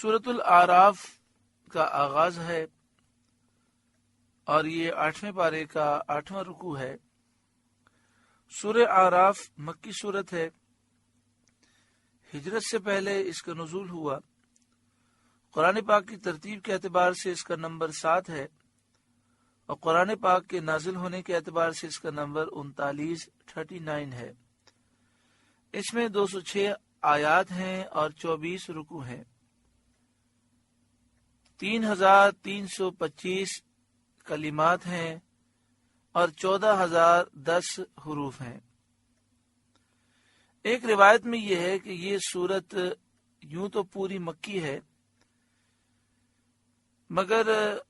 سورۃ الاعراف کا آغاز ہے اور یہ 8ویں پارے کا 8واں رکوع ہے۔ سورہ اعراف مکی سورت ہے۔ ہجرت سے پہلے اس کا نزول ہوا۔ قرآن پاک کی ترتیب کے اعتبار سے اس کا نمبر 7 ہے اور قرآن پاک کے نازل ہونے کے اعتبار سے اس کا نمبر 39 ہے۔ اس میں 206 آیات ہیں اور 24 رکوع ہیں۔ 3325 کلمات ہیں اور 14010 حروف ہیں۔ ایک روایت میں یہ ہے کہ یہ سورت یوں تو پوری مکی ہے، مگر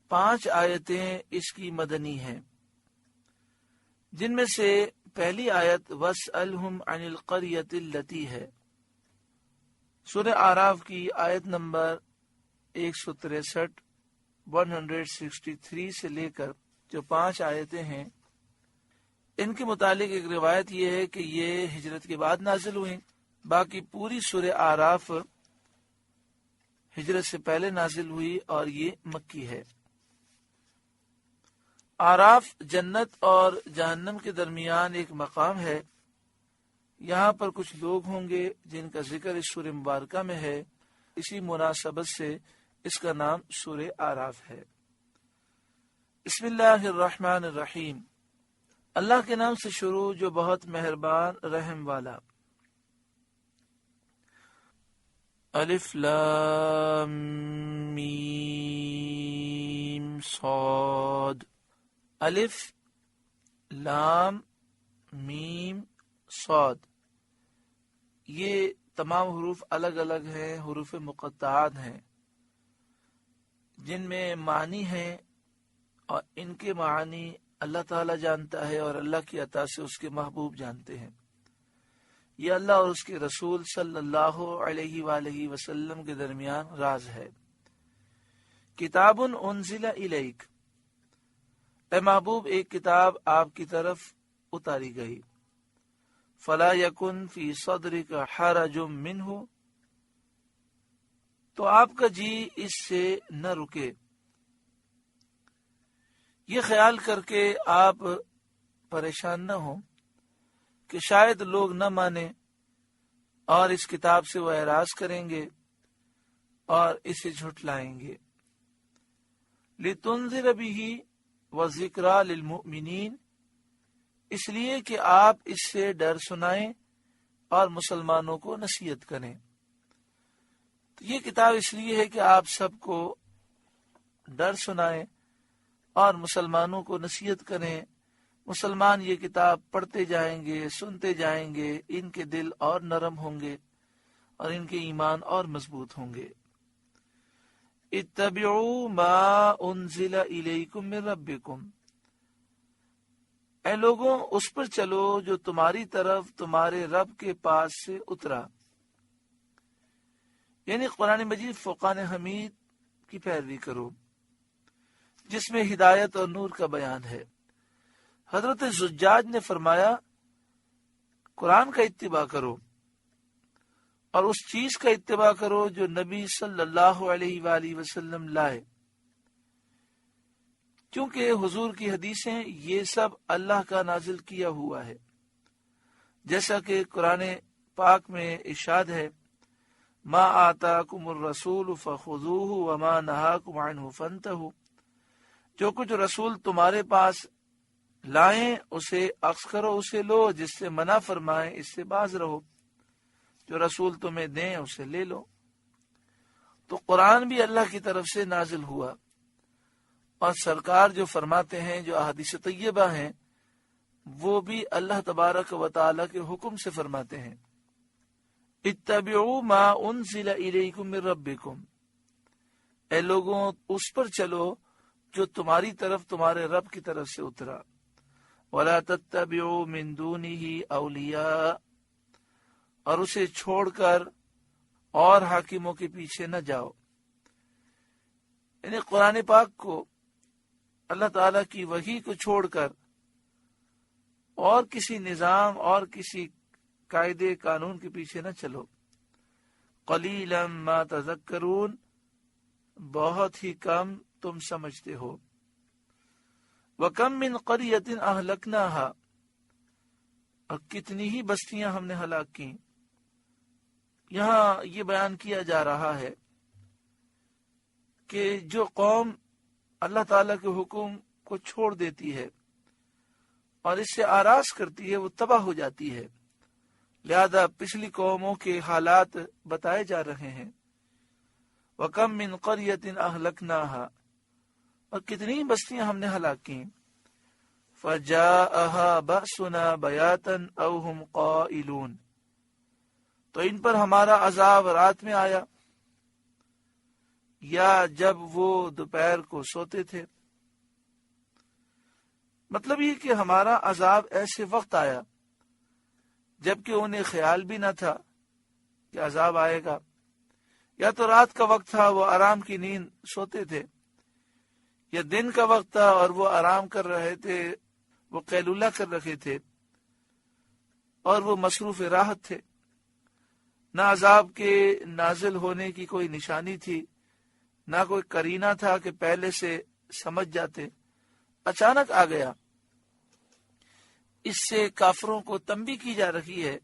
5 آیتیں اس کی مدنی ہیں، جن میں سے پہلی آیت وَاسْأَلْهُمْ عَنِ الْقَرْيَةِ الَّتِي ہے۔ سورہ اعراف کی آیت نمبر 163 163 سے لے کر جو 5 آیتیں ہیں، ان کے متعلق ایک روایت یہ ہے کہ یہ ہجرت کے بعد نازل ہوئیں۔ باقی پوری سورہ اعراف ہجرت سے پہلے نازل ہوئی اور یہ مکی ہے۔ اعراف جنت اور جہنم کے درمیان ایک مقام ہے۔ یہاں پر کچھ لوگ ہوں گے جن کا ذکر اس سورہ مبارکہ میں ہے، اسی مناسبت سے اس کا نام سورہ اعراف ہے۔ بسم اللہ الرحمن الرحیم، اللہ کے نام سے شروع جو بہت مہربان رحم والا۔ الف لام میم صاد۔ الف لام میم صاد، یہ تمام حروف الگ الگ ہیں، حروف مقطعات ہیں جن میں معنی ہیں اور ان کے معنی اللہ تعالی جانتا ہے اور اللہ کی عطا سے اس کے محبوب جانتے ہیں۔ یہ اللہ اور اس کے رسول صلی اللہ علیہ وآلہ وسلم کے درمیان راز ہے۔ کتاب انزل الیک، اے محبوب ایک کتاب آپ کی طرف اتاری گئی۔ فلا یکن فی صدرک حرج منہ، تو آپ کا جی اس سے نہ رکے، یہ خیال کر کے آپ پریشان نہ ہوں کہ شاید لوگ نہ مانیں اور اس کتاب سے وہ اعراض کریں گے اور اسے جھٹلائیں گے۔ لِتُنذِرَ بِهِ وَذِكْرَى لِلْمُؤْمِنِينَ، اس لیے کہ آپ اس سے ڈر سنائیں اور مسلمانوں کو نصیحت کریں۔ تو یہ کتاب اس لیے ہے کہ آپ سب کو ڈر سنائیں اور مسلمانوں کو نصیحت کریں۔ مسلمان یہ کتاب پڑھتے جائیں گے، سنتے جائیں گے، ان کے دل اور نرم ہوں گے اور ان کے ایمان اور مضبوط ہوں گے۔ اتبعوا ما انزل الیکم من ربکم، اے لوگوں اس پر چلو جو تمہاری طرف تمہارے رب کے پاس سے اترا، یعنی قرآن مجید فرقان حمید کی پیروی کرو جس میں ہدایت اور نور کا بیان ہے۔ حضرت زجاج نے فرمایا قرآن کا اتباع کرو اور اس چیز کا اتباع کرو جو نبی صلی اللہ علیہ وآلہ وسلم لائے، کیونکہ حضور کی حدیثیں یہ سب اللہ کا نازل کیا ہوا ہے۔ جیسا کہ قرآن پاک میں ارشاد ہے ما آتاکم الرسول فخذوہ وما نہاکم عنہ فانتہوا، جو کچھ رسول تمہارے پاس لائیں اسے اخذ کرو، اسے لو، جس سے منع فرمائیں اس سے باز رہو، جو رسول تمہیں دیں اسے لے لو۔ تو قرآن بھی اللہ کی طرف سے نازل ہوا اور سرکار جو فرماتے ہیں، جو احادیث طیبہ ہیں، وہ بھی اللہ تبارک و تعالی کے حکم سے فرماتے ہیں۔ اتبعوا ما انزل الیکم من ربکم، اے لوگوں اس پر چلو جو تمہاری طرف تمہارے رب کی طرف سے اترا۔ وَلَا تَتَّبِعُوا مِن دُونِهِ أَوْلِيَاءَ، اور اسے چھوڑ کر اور حاکموں کے پیچھے نہ جاؤ۔ یعنی قرآن پاک کو، اللہ تعالیٰ کی وحی کو چھوڑ کر اور کسی نظام اور کسی قاعدے قانون کے پیچھے نہ چلو۔ قَلِيلًا مَا تَذَكَّرُونَ، بہت ہی کم تم سمجھتے ہو۔ وَكَمْ مِنْ قَرْيَةٍ أَهْلَكْنَاهَا، اور کتنی ہی بستیاں ہم نے ہلاک کی۔ یہاں یہ بیان کیا جا رہا ہے کہ جو قوم اللہ تعالیٰ کے حکم کو چھوڑ دیتی ہے اور اس سے آراز کرتی ہے وہ تباہ ہو جاتی ہے، لہذا پچھلی قوموں کے حالات بتائے جا رہے ہیں۔ وَكَمْ مِنْ قَرْيَةٍ أَهْلَكْنَاهَا، اور کتنی بستیاں ہم نے ہلاک کی۔ فَجَاءَهَا بَأْسُنَا بَيَاتًا أَوْ هُمْ قَائِلُونَ، تو ان پر ہمارا عذاب رات میں آیا یا جب وہ دوپہر کو سوتے تھے۔ مطلب یہ کہ ہمارا عذاب ایسے وقت آیا جبکہ انہیں خیال بھی نہ تھا کہ عذاب آئے گا، یا تو رات کا وقت تھا وہ آرام کی نیند سوتے تھے، یا دن کا وقت تھا اور وہ آرام کر رہے تھے، وہ قیلولہ کر رکھے تھے اور وہ مصروف راحت تھے۔ نہ عذاب کے نازل ہونے کی کوئی نشانی تھی، نہ کوئی قرینہ تھا کہ پہلے سے سمجھ جاتے، اچانک آ گیا۔ اس سے کافروں کو تنبیہ کی جا رہی ہے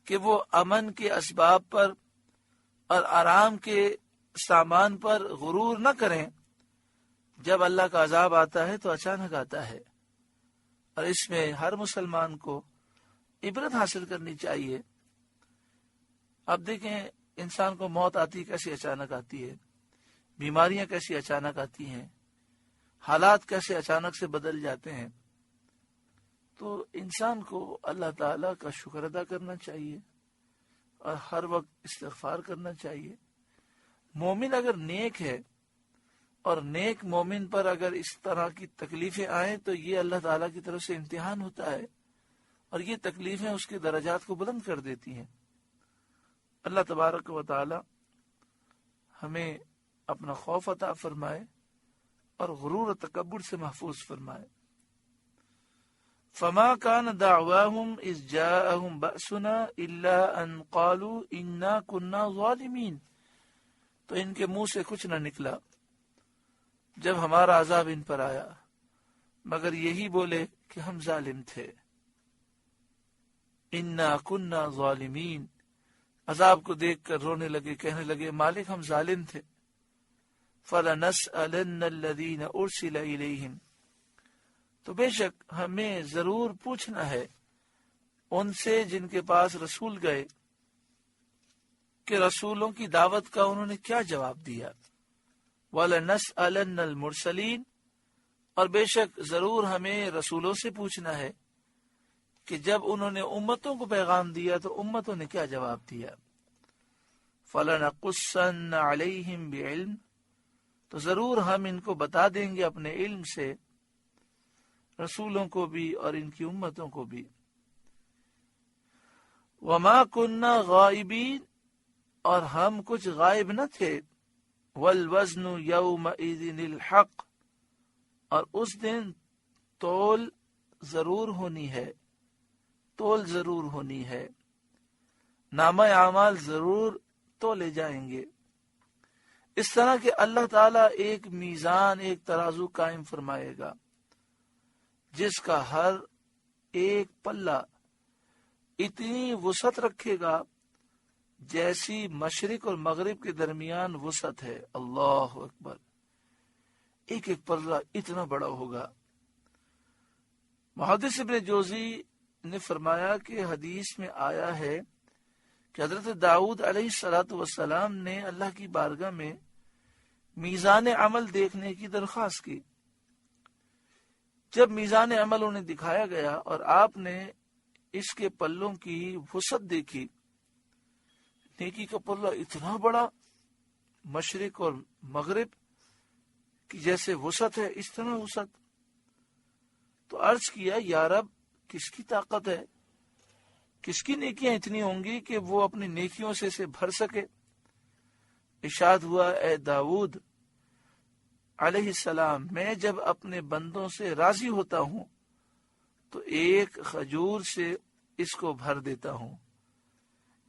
کہ وہ امن کے اسباب پر اور آرام کے سامان پر غرور نہ کریں۔ جب اللہ کا عذاب آتا ہے تو اچانک آتا ہے، اور اس میں ہر مسلمان کو عبرت حاصل کرنی چاہیے۔ اب دیکھیں انسان کو موت آتی کیسے اچانک آتی ہے، بیماریاں کیسی اچانک آتی ہیں، حالات کیسے اچانک سے بدل جاتے ہیں۔ تو انسان کو اللہ تعالیٰ کا شکر ادا کرنا چاہیے اور ہر وقت استغفار کرنا چاہیے۔ مومن اگر نیک ہے اور نیک مومن پر اگر اس طرح کی تکلیفیں آئیں تو یہ اللہ تعالیٰ کی طرف سے امتحان ہوتا ہے، اور یہ تکلیفیں اس کے درجات کو بلند کر دیتی ہیں۔ اللہ تبارک و تعالی ہمیں اپنا خوف عطا فرمائے اور غرور و تکبر سے محفوظ فرمائے۔ فما كان دعواهم اذ جاءهم بأسنا الا ان قالوا انا كنا ظالمين، تو ان کے منہ سے کچھ نہ نکلا جب ہمارا عذاب ان پر آیا مگر یہی بولے کہ ہم ظالم تھے۔ انا كنا ظالمين، عذاب کو دیکھ کر رونے لگے، کہنے لگے مالک ہم ظالم تھے۔ فَلَنَسْأَلَنَّ الَّذِينَ أُرْسِلَ إِلَيْهِمْ، تو بے شک ہمیں ضرور پوچھنا ہے ان سے جن کے پاس رسول گئے کہ رسولوں کی دعوت کا انہوں نے کیا جواب دیا۔ وَلَنَسْأَلَنَّ الْمُرْسَلِينَ، اور بے شک ضرور ہمیں رسولوں سے پوچھنا ہے کہ جب انہوں نے امتوں کو پیغام دیا تو امتوں نے کیا جواب دیا۔ فَلَنَقُصَّنَّ عَلَيْهِمْ بِعِلْمٍ، تو ضرور ہم ان کو بتا دیں گے اپنے علم سے، رسولوں کو بھی اور ان کی امتوں کو بھی۔ وَمَا كُنَّا غَائِبِينَ، اور ہم کچھ غائب نہ تھے۔ وَالْوَزْنُ يَوْمَئِذٍ الْحَقُّ، اور اس دن تول ضرور ہونی ہے، تول ضرور ہونی ہے، نامہ اعمال ضرور تولے جائیں گے۔ اس طرح کہ اللہ تعالیٰ ایک میزان، ایک ترازو قائم فرمائے گا جس کا ہر ایک پلہ اتنی وسعت رکھے گا جیسی مشرق اور مغرب کے درمیان وسعت ہے۔ اللہ اکبر، ایک ایک پلہ اتنا بڑا ہوگا۔ محدث ابن جوزی نے فرمایا کہ حدیث میں آیا ہے کہ حضرت داؤد علیہ السلام نے اللہ کی بارگاہ میں میزان عمل دیکھنے کی درخواست کی۔ جب میزان عمل انہیں دکھایا گیا اور آپ نے اس کے پلوں کی وسعت دیکھی، نیکی کا پلہ اتنا بڑا، مشرق اور مغرب کی جیسے وسعت ہے اس طرح وسعت، تو عرض کیا یا رب کس کی طاقت ہے، کس کی نیکیاں اتنی ہوں گی کہ وہ اپنی نیکیوں سے اسے بھر سکے۔ ارشاد ہوا اے داؤد علیہ السلام، میں جب اپنے بندوں سے راضی ہوتا ہوں تو ایک کھجور سے اس کو بھر دیتا ہوں،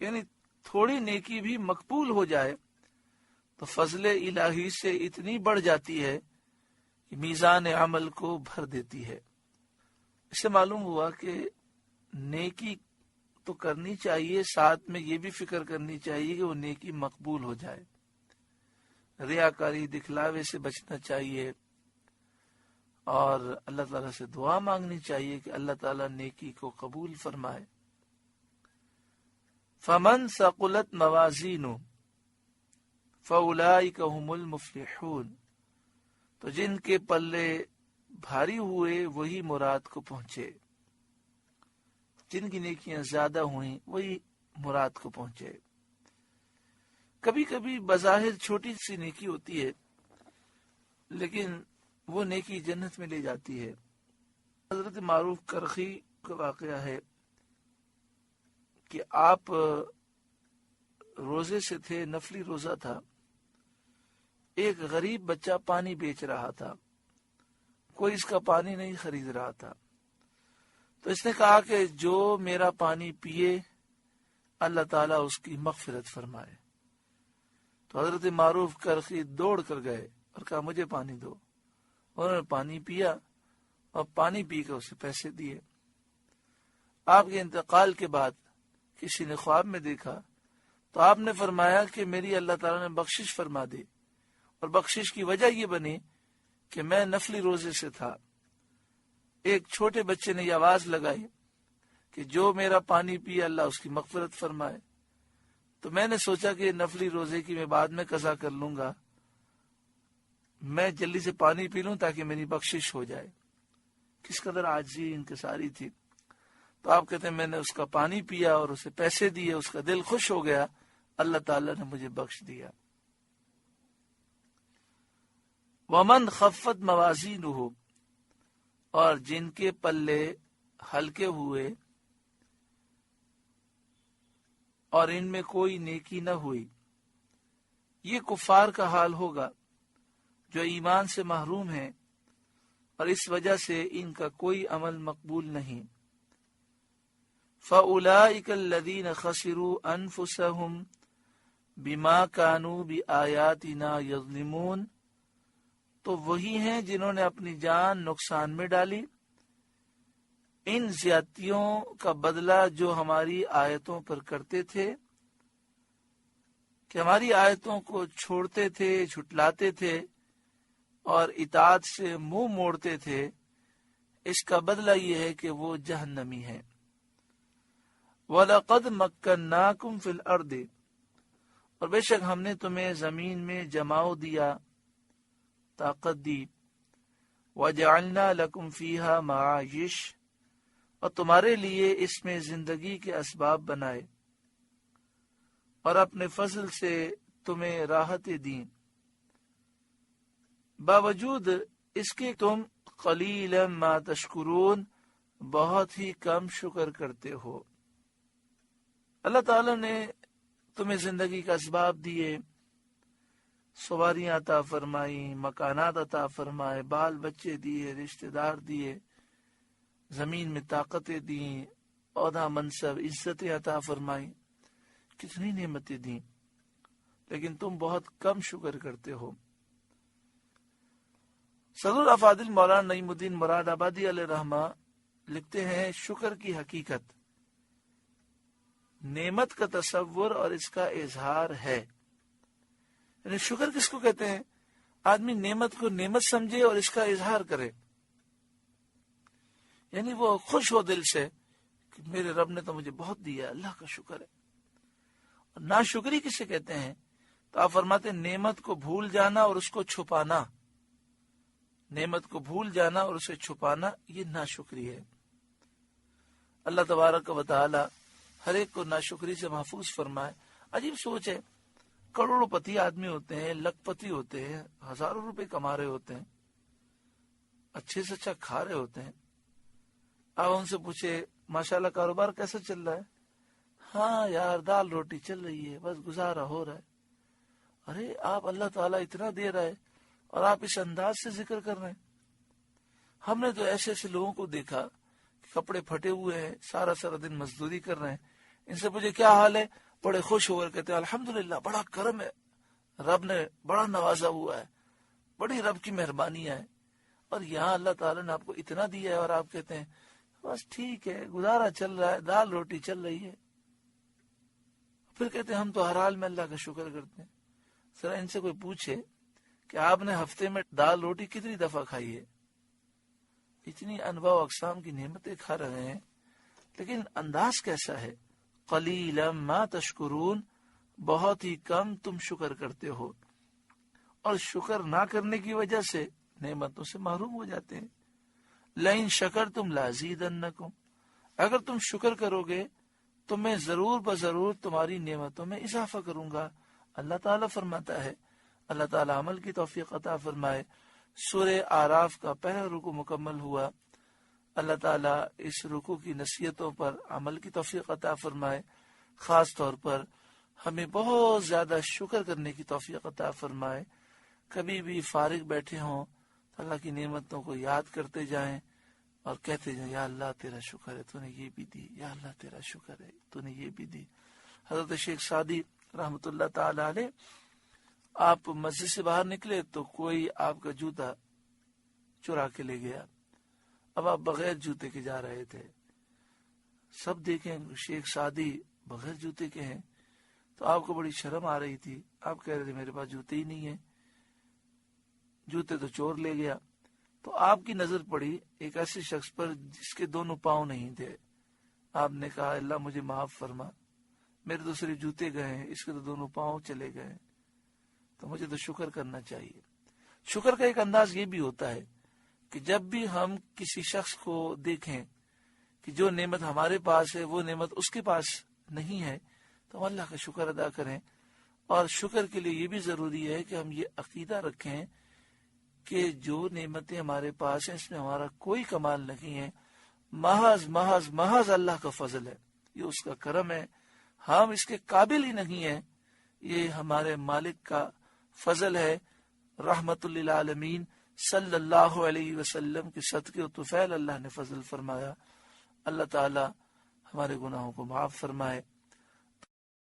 یعنی تھوڑی نیکی بھی مقبول ہو جائے تو فضل الہی سے اتنی بڑھ جاتی ہے کہ میزان عمل کو بھر دیتی ہے۔ اس سے معلوم ہوا کہ نیکی تو کرنی چاہیے، ساتھ میں یہ بھی فکر کرنی چاہیے کہ وہ نیکی مقبول ہو جائے، ریاکاری دکھلاوے سے بچنا چاہیے، اور اللہ تعالیٰ سے دعا مانگنی چاہیے کہ اللہ تعالیٰ نیکی کو قبول فرمائے۔ فمن ثقلت موازینہ فاولئک هم المفلحون، تو جن کے پلے بھاری ہوئے وہی مراد کو پہنچے، جن کی نیکیاں زیادہ ہوئیں وہی مراد کو پہنچے۔ کبھی کبھی بظاہر چھوٹی سی نیکی ہوتی ہے لیکن وہ نیکی جنت میں لے جاتی ہے۔ حضرت معروف کرخی کا واقعہ ہے کہ آپ روزے سے تھے، نفلی روزہ تھا، ایک غریب بچہ پانی بیچ رہا تھا، کوئی اس کا پانی نہیں خرید رہا تھا، تو اس نے کہا کہ جو میرا پانی پیے اللہ تعالیٰ اس کی مغفرت فرمائے۔ تو حضرت معروف کرخی دوڑ کر گئے اور کہا مجھے پانی دو، انہوں نے پانی پیا اور پانی پی کر اسے پیسے دیے۔ آپ کے انتقال کے بعد کسی نے خواب میں دیکھا تو آپ نے فرمایا کہ میری اللہ تعالیٰ نے بخشش فرما دی، اور بخشش کی وجہ یہ بنی کہ میں نفلی روزے سے تھا، ایک چھوٹے بچے نے یہ آواز لگائی کہ جو میرا پانی پیے اللہ اس کی مغفرت فرمائے، تو میں نے سوچا کہ نفلی روزے کی میں بعد میں قضا کر لوں گا، میں جلدی سے پانی پی لوں تاکہ میری بخشش ہو جائے۔ کس قدر عاجزی انکساری تھی۔ تو آپ کہتے ہیں میں نے اس کا پانی پیا اور اسے پیسے دیے، اس کا دل خوش ہو گیا، اللہ تعالیٰ نے مجھے بخش دیا۔ ومن خفت موازینہ، اور جن کے پلے ہلکے ہوئے اور ان میں کوئی نیکی نہ ہوئی، یہ کفار کا حال ہوگا جو ایمان سے محروم ہیں اور اس وجہ سے ان کا کوئی عمل مقبول نہیں۔ فَأُولَئِكَ الَّذِينَ خَسِرُوا أَنفُسَهُمْ بِمَا كَانُوا بِآيَاتِنَا يَظْلِمُونَ، تو وہی ہیں جنہوں نے اپنی جان نقصان میں ڈالی ان زیادتیوں کا بدلہ جو ہماری آیتوں پر کرتے تھے، کہ ہماری آیتوں کو چھوڑتے تھے، جھٹلاتے تھے اور اطاعت سے منہ موڑتے تھے، اس کا بدلہ یہ ہے کہ وہ جہنمی ہے۔ وَلَقَدْ مَكَّنَّاكُمْ فِي الْأَرْضِ، اور بے شک ہم نے تمہیں زمین میں جماؤ دیا، طاقت دی، وَجَعَلْنَا لَكُمْ فِيهَا مَعَائِشَ، اور تمہارے لیے اس میں زندگی کے اسباب بنائے اور اپنے فضل سے تمہیں راحتیں دیں، باوجود اس کے تم قلیلا ما تشکرون، بہت ہی کم شکر کرتے ہو۔ اللہ تعالیٰ نے تمہیں زندگی کا اسباب دیے، سواریاں عطا فرمائی، مکانات عطا فرمائے، بال بچے دیے، رشتہ دار دیے، زمین میں طاقتیں دیں، عہدہ منصب عزتیں عطا فرمائی، کتنی نعمتیں دیں، لیکن تم بہت کم شکر کرتے ہو۔ صدر الافاضل مولانا نعیم الدین مراد آبادی علیہ رحمہ لکھتے ہیں، شکر کی حقیقت نعمت کا تصور اور اس کا اظہار ہے۔ یعنی شکر کس کو کہتے ہیں؟ آدمی نعمت کو نعمت سمجھے اور اس کا اظہار کرے، یعنی وہ خوش ہو دل سے کہ میرے رب نے تو مجھے بہت دیا، اللہ کا شکر ہے۔ اور ناشکری کسے کہتے ہیں؟ تو آپ فرماتے ہیں نعمت کو بھول جانا اور اس کو چھپانا، نعمت کو بھول جانا اور اسے چھپانا، یہ ناشکری ہے۔ اللہ تبارک و تعالی ہر ایک کو ناشکری سے محفوظ فرمائے۔ عجیب سوچ ہے، کروڑوں پتی آدمی ہوتے ہیں، لکھ پتی ہوتے ہیں، ہزاروں روپے کما رہے ہوتے ہیں، اچھے سے اچھا کھا رہے ہوتے ہیں، آپ ان سے پوچھے ماشاءاللہ کاروبار کیسا چل رہا ہے؟ ہاں یار دال روٹی چل رہی ہے، بس گزارا ہو رہا ہے۔ ارے آپ اللہ تعالیٰ اتنا دے رہا ہے اور آپ اس انداز سے ذکر کر رہے ہیں۔ ہم نے تو ایسے ایسے لوگوں کو دیکھا کہ کپڑے پھٹے ہوئے ہیں، سارا دن مزدوری کر رہے ہیں، ان سے پوچھے کیا حال ہے، بڑے خوش ہو کر کہتے ہیں الحمدللہ، بڑا کرم ہے، رب نے بڑا نوازا ہوا ہے، بڑی رب کی مہربانیاں ہیں، اور یہاں اللہ تعالیٰ نے آپ کو اتنا دیا ہے اور آپ کہتے ہیں بس ٹھیک ہے، گزارا چل رہا ہے، دال روٹی چل رہی ہے. پھر کہتے ہیں ہم تو ہر حال میں اللہ کا شکر کرتے ہیں. ذرا ان سے کوئی پوچھے کہ آپ نے ہفتے میں دال روٹی کتنی دفعہ کھائی ہے؟ اتنی انواع و اقسام کی نعمتیں کھا رہے ہیں، لیکن انداز کیسا ہے؟ قلیلا ما تشکرون، بہت ہی کم تم شکر کرتے ہو، اور شکر نہ کرنے کی وجہ سے نعمتوں سے محروم ہو جاتے ہیں. لئن شکرتم لازیدنکم، اگر تم شکر کرو گے تو میں ضرور بضرور تمہاری نعمتوں میں اضافہ کروں گا. اللہ تعالیٰ فرماتا ہے. اللہ تعالیٰ عمل کی توفیق عطا فرمائے. سورہ آراف کا پہلا رکوع مکمل ہوا. اللہ تعالیٰ اس رکوع کی نصیحتوں پر عمل کی توفیق عطا فرمائے. خاص طور پر ہمیں بہت زیادہ شکر کرنے کی توفیق عطا فرمائے. کبھی بھی فارغ بیٹھے ہوں تو اللہ کی نعمتوں کو یاد کرتے جائیں اور کہتے جائیں یا اللہ تیرا شکر ہے تو نے یہ بھی دی، یا اللہ تیرا شکر ہے تو نے یہ بھی دی. حضرت شیخ سعدی رحمۃ اللہ تعالی علیہ، آپ مسجد سے باہر نکلے تو کوئی آپ کا جوتا چرا کے لے گیا. اب آپ بغیر جوتے کے جا رہے تھے، سب دیکھیں شیخ سعدی بغیر جوتے کے ہیں، تو آپ کو بڑی شرم آ رہی تھی. آپ کہہ رہے تھے میرے پاس جوتے ہی نہیں ہیں، جوتے تو چور لے گیا. تو آپ کی نظر پڑی ایک ایسے شخص پر جس کے دونوں پاؤں نہیں تھے. آپ نے کہا اللہ مجھے معاف فرما، میرے تو صرف جوتے گئے ہیں، اس کے تو دونوں پاؤں چلے گئے، تو مجھے تو شکر کرنا چاہیے. شکر کا ایک انداز یہ بھی ہوتا ہے کہ جب بھی ہم کسی شخص کو دیکھیں کہ جو نعمت ہمارے پاس ہے وہ نعمت اس کے پاس نہیں ہے، تو ہم اللہ کا شکر ادا کریں. اور شکر کے لیے یہ بھی ضروری ہے کہ ہم یہ عقیدہ رکھیں کہ جو نعمتیں ہمارے پاس ہیں اس میں ہمارا کوئی کمال نہیں ہے، محض محض محض اللہ کا فضل ہے، یہ اس کا کرم ہے، ہم اس کے قابل ہی نہیں ہیں، یہ ہمارے مالک کا فضل ہے. رحمت للعالمین صلی اللہ علیہ وسلم کے صدقے و طفیل اللہ نے فضل فرمایا. اللہ تعالی ہمارے گناہوں کو معاف فرمائے.